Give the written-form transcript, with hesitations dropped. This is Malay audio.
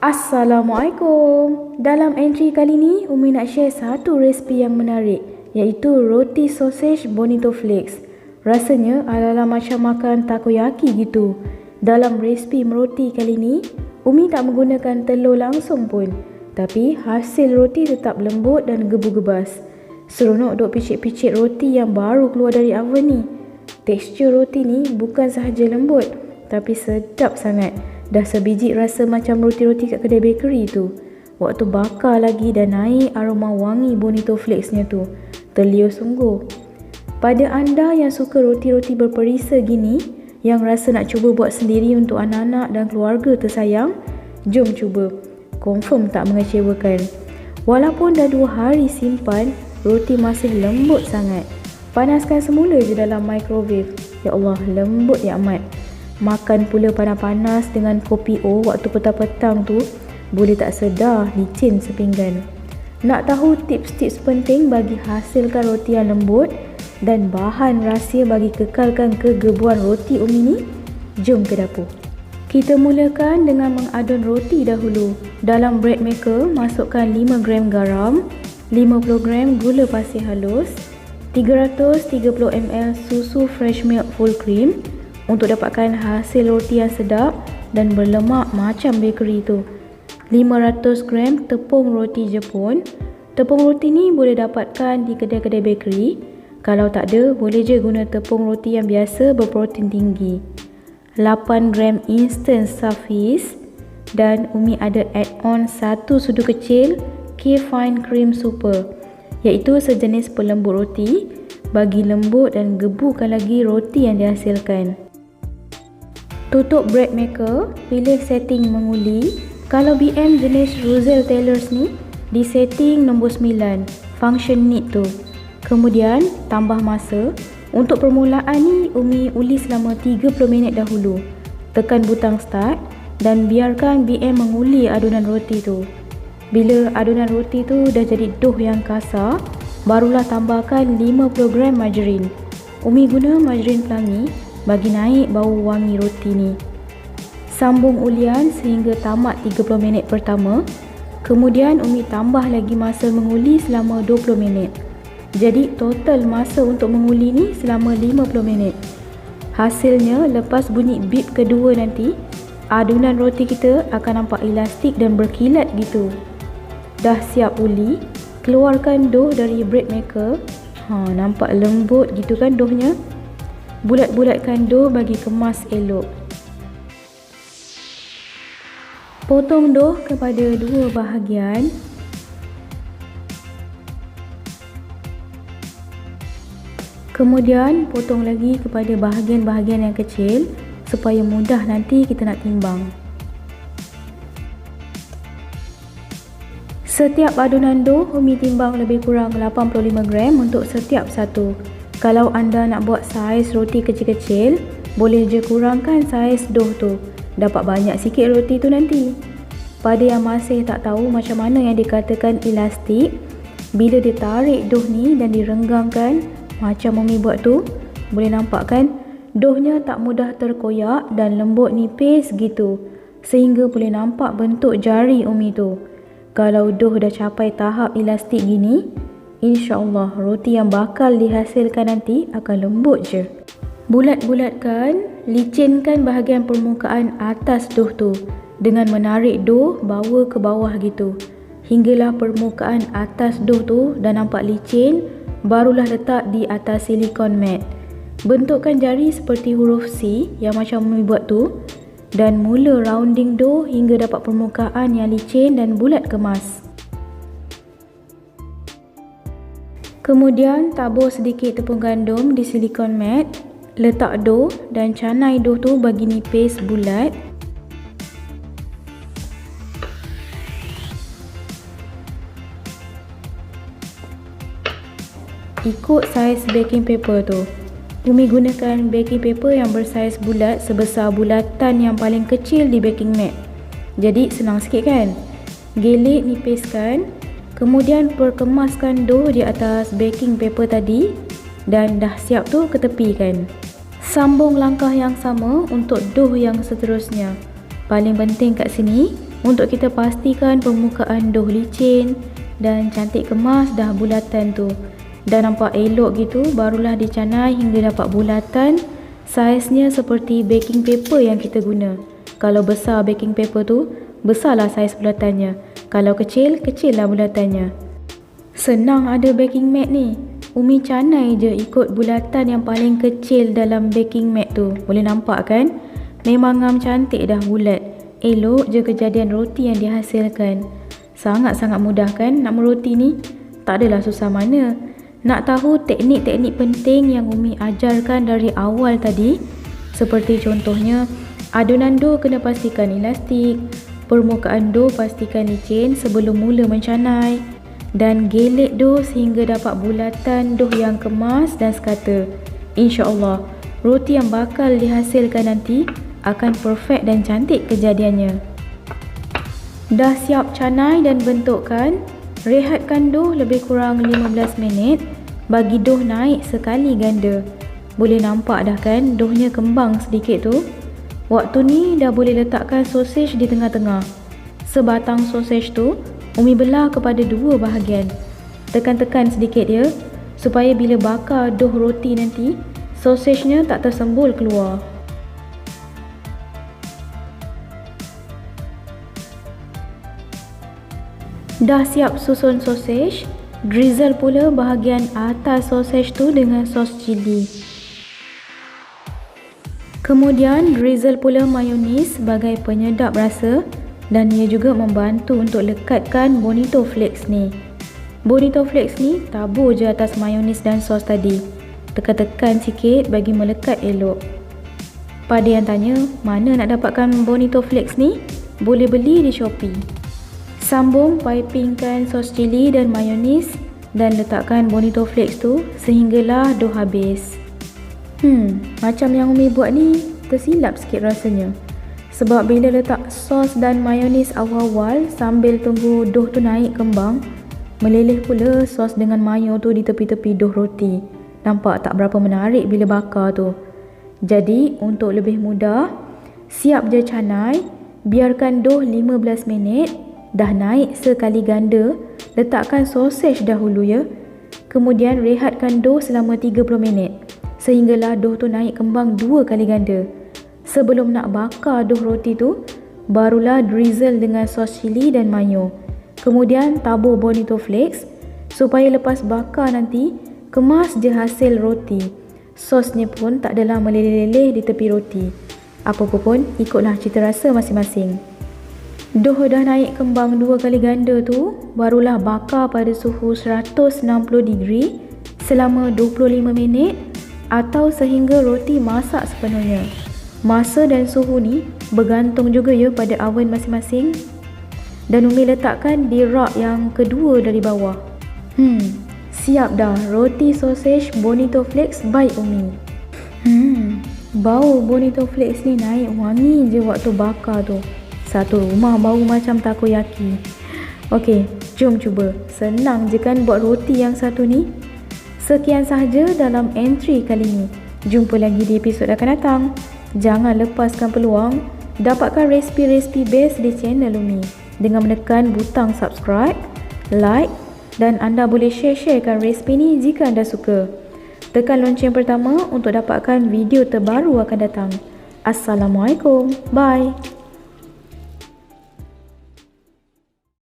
Assalamualaikum. Dalam entry kali ni, Umi nak share satu resipi yang menarik, iaitu roti sausage bonito flakes. Rasanya ala-ala macam makan takoyaki gitu. Dalam resipi meroti kali ni, Umi tak menggunakan telur langsung pun, tapi hasil roti tetap lembut dan gebu-gebas. Seronok duk picit-picit roti yang baru keluar dari oven ni. Tekstur roti ni bukan sahaja lembut, tapi sedap sangat. Dah sebiji rasa macam roti-roti kat kedai bakery tu. Waktu bakar lagi dan naik aroma wangi bonito flakesnya tu. Terliur sungguh. Pada anda yang suka roti-roti berperisa gini, yang rasa nak cuba buat sendiri untuk anak-anak dan keluarga tersayang, jom cuba. Confirm tak mengecewakan. Walaupun dah 2 hari simpan, roti masih lembut sangat. Panaskan semula je dalam microwave. Ya Allah, lembut ya amat. Makan pula panas-panas dengan kopi O waktu petang-petang tu, boleh tak sedar licin sepinggan. Nak tahu tips-tips penting bagi hasilkan roti yang lembut dan bahan rahsia bagi kekalkan kegebuan roti Umi ni? Jom ke dapur. Kita mulakan dengan mengadun roti dahulu. Dalam bread maker, masukkan 5 gram garam, 50 gram gula pasir halus, 330 ml susu fresh milk full cream untuk dapatkan hasil roti yang sedap dan berlemak macam bakery tu. 500 gram tepung roti Jepun. Tepung roti ni boleh dapatkan di kedai-kedai bakery. Kalau tak ada, boleh je guna tepung roti yang biasa berprotein tinggi. 8 gram instant safis dan Umi ada add on 1 sudu kecil K-Fine Cream Super, iaitu sejenis pelembut roti bagi lembut dan gebukan lagi roti yang dihasilkan. Tutup bread maker, pilih setting menguli. Kalau BM jenis Russell Taylor's ni, di setting nombor 9, function knead tu. Kemudian tambah masa. Untuk permulaan ni, Umi uli selama 30 minit dahulu. Tekan butang start dan biarkan BM menguli adunan roti tu. Bila adunan roti tu dah jadi dough yang kasar, barulah tambahkan 50 gram margarin. Umi guna margarin pelangi bagi naik bau wangi roti ni. Sambung ulian sehingga tamat 30 minit pertama. Kemudian Umi tambah lagi masa menguli selama 20 minit. Jadi total masa untuk menguli ni selama 50 minit. Hasilnya lepas bunyi beep kedua nanti, adunan roti kita akan nampak elastik dan berkilat gitu. Dah siap uli, keluarkan dough dari bread maker. Nampak lembut gitu kan doughnya. Bulat-bulatkan dough bagi kemas elok. Potong dough kepada 2 bahagian. Kemudian potong lagi kepada bahagian-bahagian yang kecil supaya mudah nanti kita nak timbang. Setiap adunan dough Umi timbang lebih kurang 85 gram untuk setiap satu. Kalau anda nak buat saiz roti kecil-kecil, boleh je kurangkan saiz dough tu. Dapat banyak sikit roti tu nanti. Pada yang masih tak tahu macam mana yang dikatakan elastik, bila ditarik dough ni dan direnggangkan macam Umi buat tu, boleh nampak kan doughnya tak mudah terkoyak dan lembut nipis gitu, sehingga boleh nampak bentuk jari Umi tu. Kalau dough dah capai tahap elastik gini, InsyaAllah roti yang bakal dihasilkan nanti akan lembut je. Bulat-bulatkan, licinkan bahagian permukaan atas dough tu dengan menarik dough bawa ke bawah gitu. Hinggalah permukaan atas dough tu dah nampak licin, barulah letak di atas silikon mat. Bentukkan jari seperti huruf C yang macam Umi buat tu dan mula rounding dough hingga dapat permukaan yang licin dan bulat kemas. Kemudian tabur sedikit tepung gandum di silikon mat, letak dough dan canai dough tu bagi nipis bulat. Ikut saiz baking paper tu. Umi gunakan baking paper yang bersaiz bulat sebesar bulatan yang paling kecil di baking mat. Jadi senang sikit kan? Gelik nipiskan. Kemudian perkemaskan dough di atas baking paper tadi dan dah siap tu ketepikan. Sambung langkah yang sama untuk dough yang seterusnya. Paling penting kat sini, Untuk kita pastikan permukaan dough licin dan cantik kemas dah bulatan tu. Dah nampak elok gitu, barulah dicanai hingga dapat bulatan. Saiznya seperti baking paper yang kita guna. Kalau besar baking paper tu, besarlah saiz bulatannya. Kalau kecil, kecillah bulatannya. Senang ada baking mat ni. Umi canai je ikut bulatan yang paling kecil dalam baking mat tu. Boleh nampak kan? Memang ngam cantik dah bulat. Elok je kejadian roti yang dihasilkan. Sangat-sangat mudah kan nak meroti ni? Tak adalah susah mana. Nak tahu teknik-teknik penting yang Umi ajarkan dari awal tadi? Seperti contohnya, adunan dough kena pastikan elastik, permukaan dough pastikan licin sebelum mula mencanai, dan gelek dough sehingga dapat bulatan dough yang kemas dan sekata. InsyaAllah, roti yang bakal dihasilkan nanti akan perfect dan cantik kejadiannya. Dah siap canai dan bentukkan, rehatkan dough lebih kurang 15 minit, bagi dough naik sekali ganda. Boleh nampak dah kan doughnya kembang sedikit tu. Waktu ni dah boleh letakkan sausage di tengah-tengah. Sebatang sausage tu Umi belah kepada dua bahagian. Tekan-tekan sedikit dia supaya bila bakar dough roti nanti, sausage-nya tak tersembul keluar. Dah siap susun sausage, drizzle pula bahagian atas sausage tu dengan sos cili. Kemudian drizzle pula mayonis sebagai penyedap rasa dan ia juga membantu untuk lekatkan bonito flakes ni. Bonito flakes ni tabur je atas mayonis dan sos tadi. Tekan-tekan sikit bagi melekat elok. Pada yang tanya mana nak dapatkan bonito flakes ni? Boleh beli di Shopee. Sambung pipingkan sos cili dan mayonis dan letakkan bonito flakes tu sehinggalah dough habis. Macam yang Umi buat ni tersilap sikit rasanya. Sebab bila letak sos dan mayonis awal-awal sambil tunggu dough tu naik kembang, meleleh pula sos dengan mayo tu di tepi-tepi dough roti. Nampak tak berapa menarik bila bakar tu. Jadi untuk lebih mudah, siap je canai, biarkan dough 15 minit, dah naik sekali ganda, letakkan sausage dahulu ya. Kemudian rehatkan dough selama 30 minit. Sehinggalah dough tu naik kembang 2 kali ganda. Sebelum nak bakar dough roti tu, barulah drizzle dengan sos cili dan mayo. Kemudian tabur bonito flakes supaya lepas bakar nanti kemas je hasil roti. Sosnya pun tak adalah meleleh-leleh di tepi roti. Apa-apa pun ikutlah cita rasa masing-masing. Dough dah naik kembang 2 kali ganda tu, barulah bakar pada suhu 160 degree selama 25 minit atau sehingga roti masak sepenuhnya. Masa dan suhu ni bergantung juga ya pada oven masing-masing. Dan Umi letakkan di rak yang kedua dari bawah. Siap dah roti sausage bonito flakes by Umi. Bau bonito flakes ni naik wangi je waktu bakar tu. Satu rumah bau macam takoyaki. Okey, jom cuba. Senang je kan buat roti yang satu ni. Sekian sahaja dalam entry kali ni. Jumpa lagi di episod akan datang. Jangan lepaskan peluang dapatkan resipi-resipi best di channel Umi dengan menekan butang subscribe, like dan anda boleh share-sharekan resipi ni jika anda suka. Tekan lonceng pertama untuk dapatkan video terbaru akan datang. Assalamualaikum. Bye.